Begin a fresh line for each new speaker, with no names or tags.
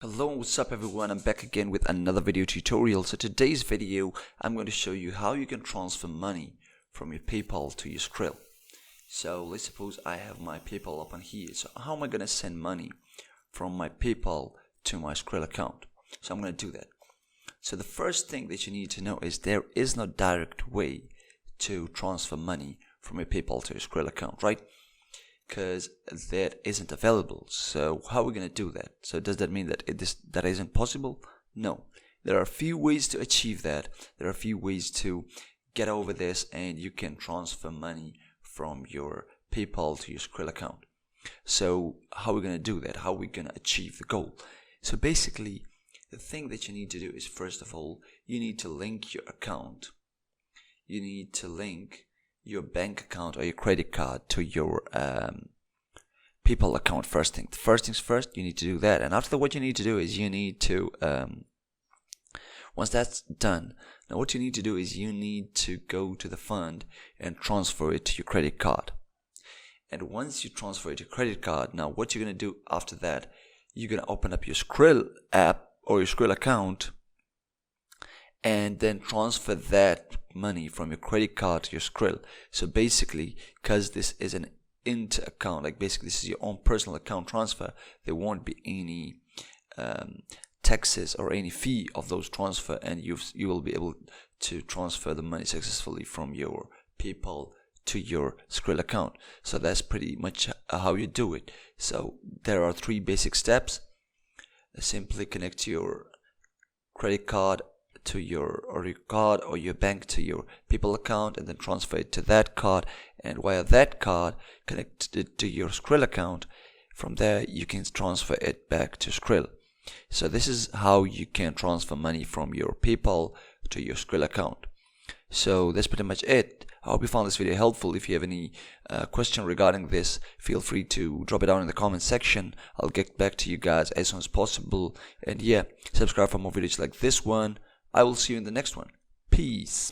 Hello, what's up everyone? I'm back again with another video tutorial. So today's video, I'm going to show you how you can transfer money from your PayPal to your Skrill. So let's suppose I have my PayPal open here. So how am I going to send money from my PayPal to my Skrill account? So I'm going to do that. So the first thing that you need to know is there is no direct way to transfer money from your PayPal to your Skrill account, right? Because that isn't available. So how are we going to do that? So does that mean that that isn't possible? No. There are a few ways to achieve that. There are a few ways to get over this, and you can transfer money from your PayPal to your Skrill account. So how are we going to do that? How are we going to achieve the goal? So basically, the thing that you need to do is, first of all, you need to link your account. You need to link your bank account or your credit card to your PayPal account. First things first, you need to do that. And after that, what you need to do is you need to once that's done, now what you need to do is you need to go to the fund and transfer it to your credit card. And once you transfer it to your credit card, now what you're going to do after that, you're going to open up your Skrill app or your Skrill account and then transfer that money from your credit card to your Skrill. So basically, because this is an inter account, like basically this is your own personal account transfer, there won't be any taxes or any fee of those transfer, and you will be able to transfer the money successfully from your PayPal to your Skrill account. So that's pretty much how you do it. So there are 3 basic steps. Simply connect your credit card to your card or your bank to your PayPal account, and then transfer it to that card, and via that card connect it to your Skrill account. From there you can transfer it back to Skrill. So this is how you can transfer money from your PayPal to your Skrill account. So that's pretty much it. I hope you found this video helpful. If you have any question regarding this, feel free to drop it down in the comment section. I'll get back to you guys as soon as possible. And yeah, subscribe for more videos like this one. I will see you in the next one. Peace.